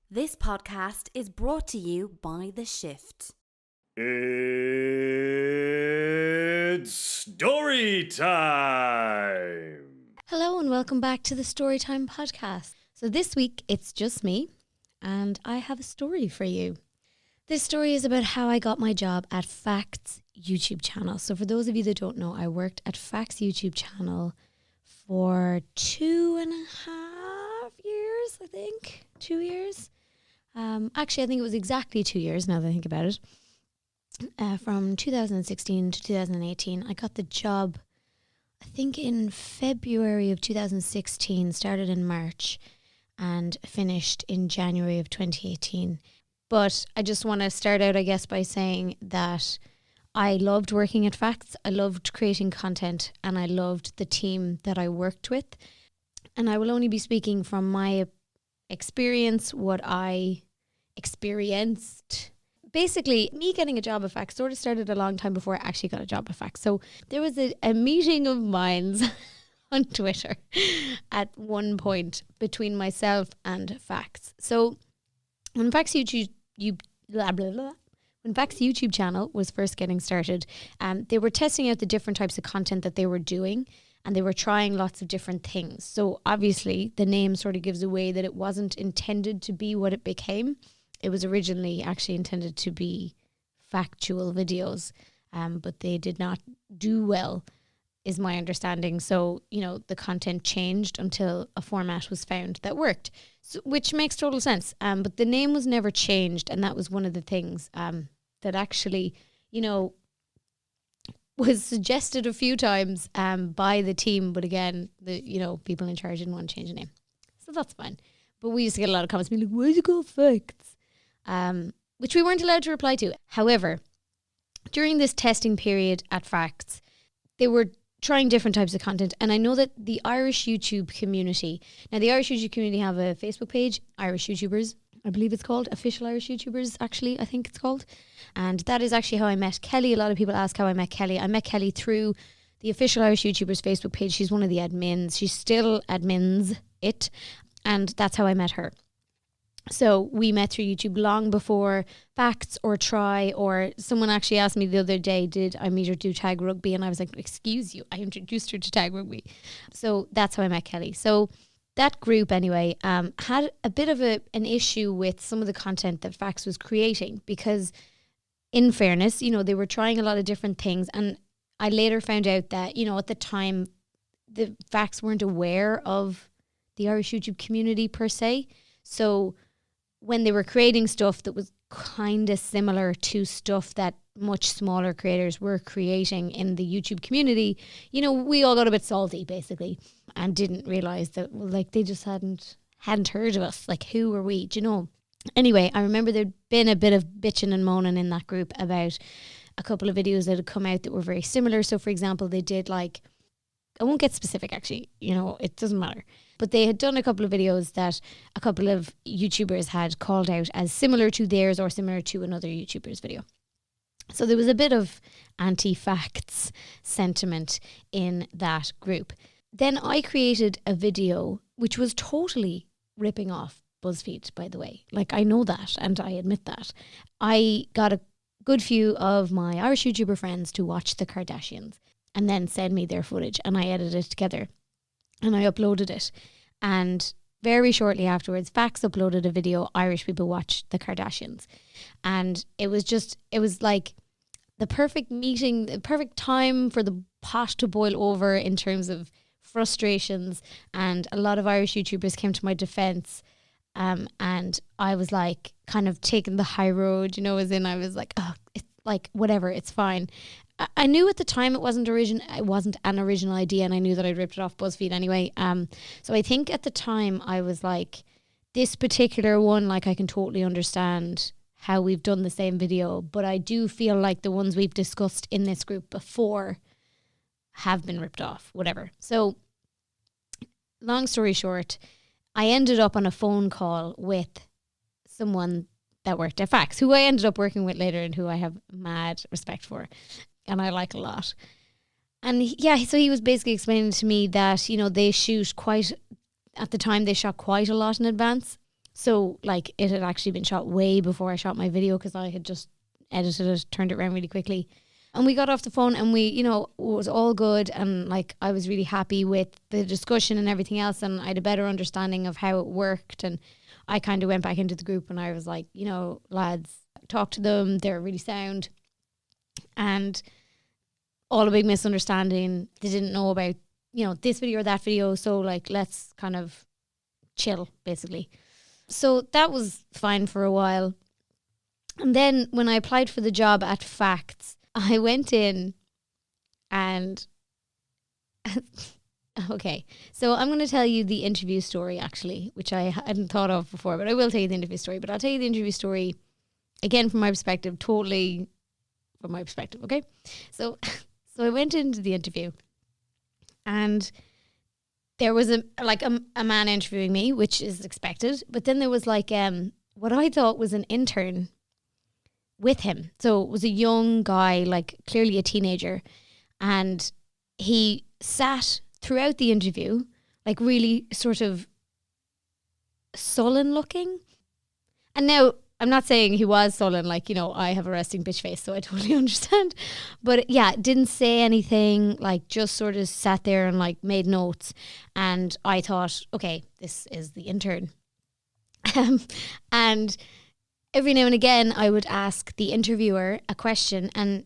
This podcast is brought to you by The Shift. It's story time! Hello and welcome back to the Storytime Podcast. So this week it's just me and I have a story for you. This story is about how I got my job at Facts YouTube channel. So for those of you that don't know, I worked at Facts YouTube channel for 2.5 years, I think. 2 years. Actually, I think it was exactly 2 years now that I think about it. From 2016 to 2018, I got the job, I think in February of 2016, started in March and finished in January of 2018. But I just want to start out, I guess, by saying that I loved working at Facts. I loved creating content and I loved the team that I worked with. And I will only be speaking from my experience, what I experienced. Basically, me getting a job at Facts sort of started a long time before I actually got a job at Facts. So there was a meeting of minds on Twitter at one point between myself and Facts. So when Facts YouTube channel was first getting started, they were testing out the different types of content that they were doing, and they were trying lots of different things. So obviously the name sort of gives away that it wasn't intended to be what it became. It was originally actually intended to be factual videos, but they did not do well, is my understanding. So, the content changed until a format was found that worked, which makes total sense. But the name was never changed, and that was one of the things that actually, was suggested a few times by the team. But again, the people in charge didn't want to change the name. So that's fine. But we used to get a lot of comments being like, why is it called Facts? Which we weren't allowed to reply to. However, during this testing period at Facts, they were trying different types of content. And I know that the Irish YouTube community, now the Irish YouTube community have a Facebook page, Irish YouTubers, I believe it's called, Official Irish YouTubers, actually, I think it's called. And that is actually how I met Kelly. A lot of people ask how I met Kelly. I met Kelly through the Official Irish YouTubers Facebook page. She's one of the admins. She still admins it. And that's how I met her. So we met through YouTube long before Facts or Try, or someone actually asked me the other day, did I meet her do tag rugby? And I was like, excuse you, I introduced her to tag rugby. So that's how I met Kelly. So that group anyway had a bit of an issue with some of the content that Facts was creating, because in fairness, they were trying a lot of different things. And I later found out that, at the time, the Facts weren't aware of the Irish YouTube community per se. So when they were creating stuff that was kind of similar to stuff that much smaller creators were creating in the YouTube community, we all got a bit salty basically and didn't realize that, they just hadn't heard of us. Like, who were we? Do you know? Anyway, I remember there'd been a bit of bitching and moaning in that group about a couple of videos that had come out that were very similar. So for example, they did I won't get specific actually, it doesn't matter. But they had done a couple of videos that a couple of YouTubers had called out as similar to theirs or similar to another YouTuber's video. So there was a bit of anti-Facts sentiment in that group. Then I created a video which was totally ripping off BuzzFeed, by the way. I know that and I admit that. I got a good few of my Irish YouTuber friends to watch the Kardashians and then send me their footage, and I edited it together. And I uploaded it. And very shortly afterwards, Facts uploaded a video, Irish people watch the Kardashians. And it was like the perfect meeting, the perfect time for the pot to boil over in terms of frustrations. And a lot of Irish YouTubers came to my defense. And I was kind of taking the high road, as in I was like, oh, it's whatever, it's fine. I knew at the time it wasn't an original idea, and I knew that I'd ripped it off BuzzFeed anyway. So I think at the time I was like, this particular one, I can totally understand how we've done the same video, but I do feel like the ones we've discussed in this group before have been ripped off, whatever. So long story short, I ended up on a phone call with someone that worked at Facts, who I ended up working with later and who I have mad respect for. And I like a lot. And so he was basically explaining to me that, they shoot at the time they shot quite a lot in advance. So like it had actually been shot way before I shot my video because I had just edited it, turned it around really quickly. And we got off the phone and we, you know, it was all good. And like, I was really happy with the discussion and everything else. And I had a better understanding of how it worked. And I kind of went back into the group and I was like, you know, lads, talk to them. They're really sound. And all a big misunderstanding. They didn't know about, you know, this video or that video. So like, let's kind of chill, basically. So that was fine for a while. And then when I applied for the job at Facts, I went in and okay, so I'm going to tell you the interview story actually, which I hadn't thought of before, but I will tell you the interview story. But I'll tell you the interview story again from my perspective, totally from my perspective, okay? So I went into the interview and there was a man interviewing me, which is expected, but then there was like what I thought was an intern with him. So it was a young guy, like clearly a teenager, and he sat throughout the interview like really sort of sullen looking. And now I'm not saying he was sullen, like, you know, I have a resting bitch face, so I totally understand. But yeah, didn't say anything, like just sort of sat there and like made notes. And I thought, okay, this is the intern. And every now and again, I would ask the interviewer a question and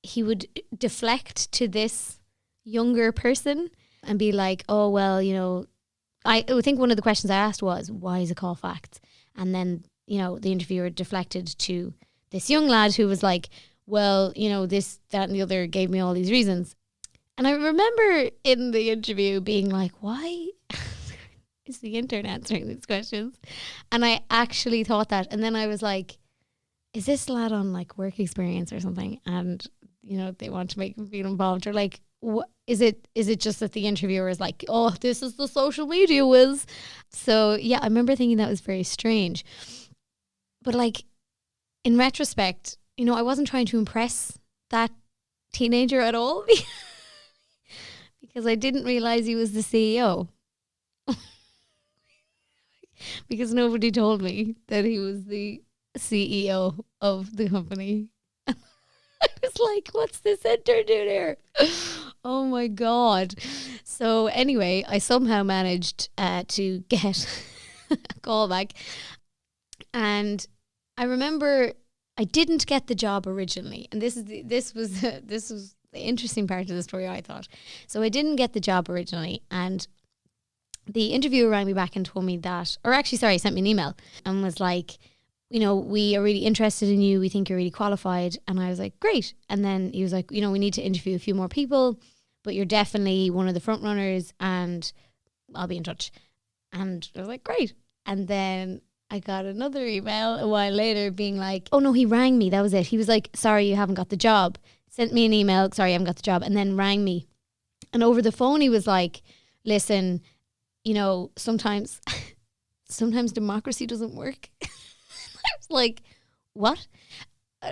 he would deflect to this younger person and be like, oh, well, you know, I think one of the questions I asked was, why is it called Facts? And then, you know, the interviewer deflected to this young lad who was like, well, you know, this, that and the other gave me all these reasons. And I remember in the interview being like, why is the intern answering these questions? And I actually thought that. And then I was like, is this lad on like work experience or something? And, you know, they want to make him feel involved, or like, what is it just that the interviewer is like, oh, this is the social media whiz? So yeah, I remember thinking that was very strange. But like, in retrospect, you know, I wasn't trying to impress that teenager at all because I didn't realize he was the CEO. Because nobody told me that he was the CEO of the company. I was like, what's this intern doing here? Oh my God. So anyway, I somehow managed to get a call back. And I remember I didn't get the job originally. And this was the interesting part of the story, I thought. So I didn't get the job originally. And the interviewer rang me back and told me that, or actually, sorry, sent me an email and was like, you know, we are really interested in you. We think you're really qualified. And I was like, great. And then he was like, you know, we need to interview a few more people, but you're definitely one of the front runners and I'll be in touch. And I was like, great. And then I got another email a while later being like, oh no, he rang me. That was it. He was like, sorry, you haven't got the job. Sent me an email, sorry, I haven't got the job. And then rang me. And over the phone, he was like, listen, you know, sometimes democracy doesn't work. I was like, what?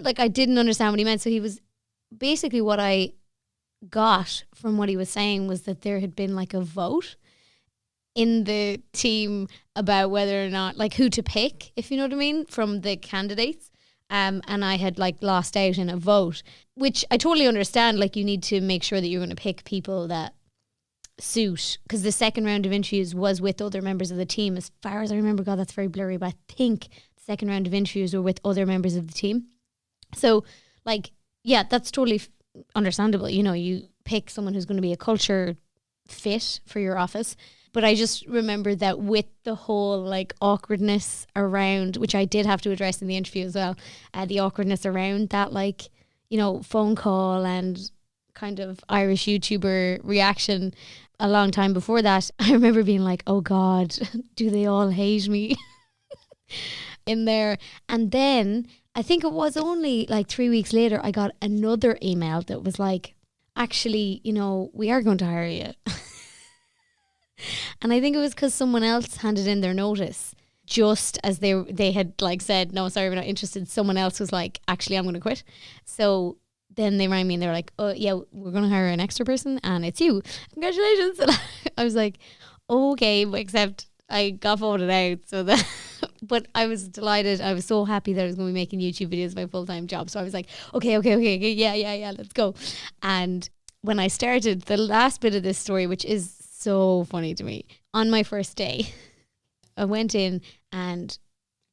Like, I didn't understand what he meant. So he was basically, what I got from what he was saying was that there had been like a vote in the team about whether or not, like, who to pick, if you know what I mean, from the candidates. And I had like lost out in a vote, which I totally understand. Like, you need to make sure that you're going to pick people that suit, because the second round of interviews was with other members of the team, as far as I remember. God, that's very blurry, but I think the second round of interviews were with other members of the team. So like, yeah, that's totally understandable. You know, you pick someone who's going to be a culture fit for your office. But I just remember that with the whole like awkwardness around, which I did have to address in the interview as well, the awkwardness around that, like, you know, phone call and kind of Irish YouTuber reaction a long time before that, I remember being like, oh God, do they all hate me in there? And then I think it was only like 3 weeks later, I got another email that was like, actually, you know, we are going to hire you. And I think it was because someone else handed in their notice just as they had like said, no, sorry, we're not interested. Someone else was like, actually, I'm going to quit. So then they rang me and they were like, oh yeah, we're going to hire an extra person and it's you. Congratulations. And I was like, okay, except I got voted out. So that But I was delighted. I was so happy that I was going to be making YouTube videos my full-time job. So I was like, okay, yeah, let's go. And when I started the last bit of this story, which is so funny to me, on my first day, I went in and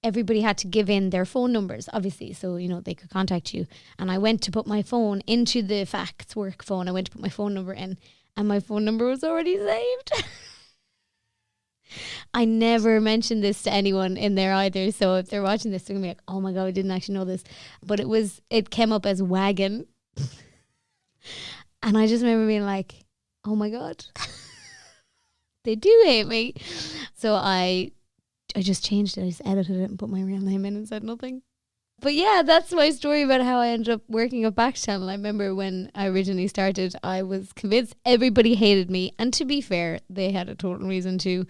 everybody had to give in their phone numbers, obviously, so, you know, they could contact you. And I went to put my phone into the facts work phone. I went to put my phone number in and my phone number was already saved. I never mentioned this to anyone in there either. So if they're watching this, they're going to be like, oh my God, I didn't actually know this. But it came up as wagon. And I just remember being like, oh my God, they do hate me. So I just changed it. I just edited it and put my real name in and said nothing. But yeah, that's my story about how I ended up working at Back Channel. I remember when I originally started, I was convinced everybody hated me. And to be fair, they had a total reason to.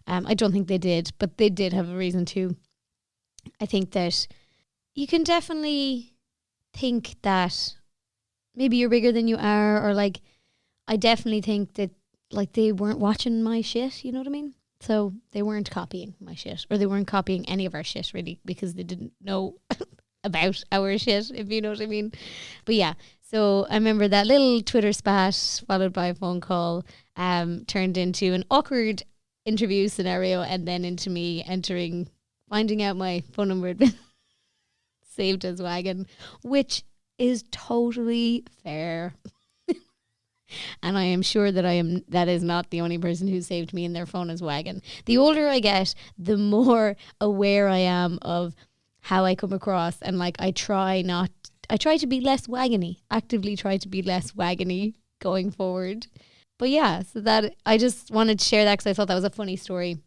I don't think they did, but they did have a reason to. I think that you can definitely think that maybe you're bigger than you are, or like, I definitely think that like they weren't watching my shit, you know what I mean? So they weren't copying my shit, or they weren't copying any of our shit really, because they didn't know about our shit, if you know what I mean. But yeah, so I remember that little Twitter spat followed by a phone call turned into an awkward interview scenario, and then into me finding out my phone number had been saved as wagon, which is totally fair. And I am sure that that is not the only person who saved me in their phone as wagon. The older I get, the more aware I am of how I come across, and like I try to be less wagony, actively try to be less wagony going forward. But yeah, so that I just wanted to share that because I thought that was a funny story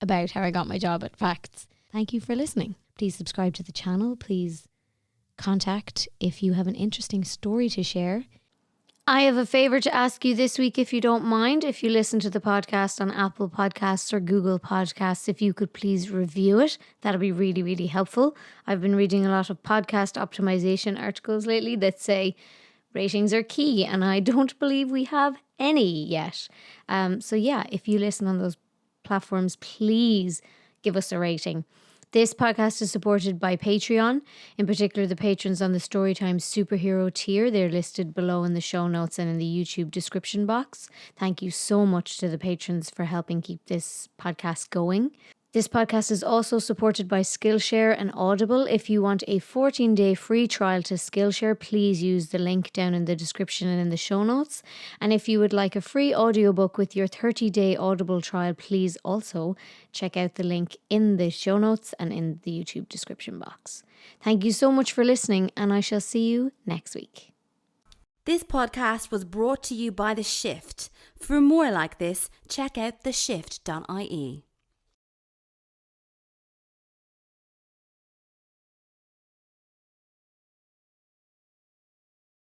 about how I got my job at Facts. Thank you for listening. Please subscribe to the channel. Please contact if you have an interesting story to share. I have a favour to ask you this week, if you don't mind. If you listen to the podcast on Apple Podcasts or Google Podcasts, if you could please review it, that'll be really, really helpful. I've been reading a lot of podcast optimization articles lately that say ratings are key, and I don't believe we have any yet. So yeah, if you listen on those platforms, please give us a rating. This podcast is supported by Patreon, in particular the patrons on the Storytime Superhero tier. They're listed below in the show notes and in the YouTube description box. Thank you so much to the patrons for helping keep this podcast going. This podcast is also supported by Skillshare and Audible. If you want a 14-day free trial to Skillshare, please use the link down in the description and in the show notes. And if you would like a free audiobook with your 30-day Audible trial, please also check out the link in the show notes and in the YouTube description box. Thank you so much for listening, and I shall see you next week. This podcast was brought to you by The Shift. For more like this, check out theshift.ie.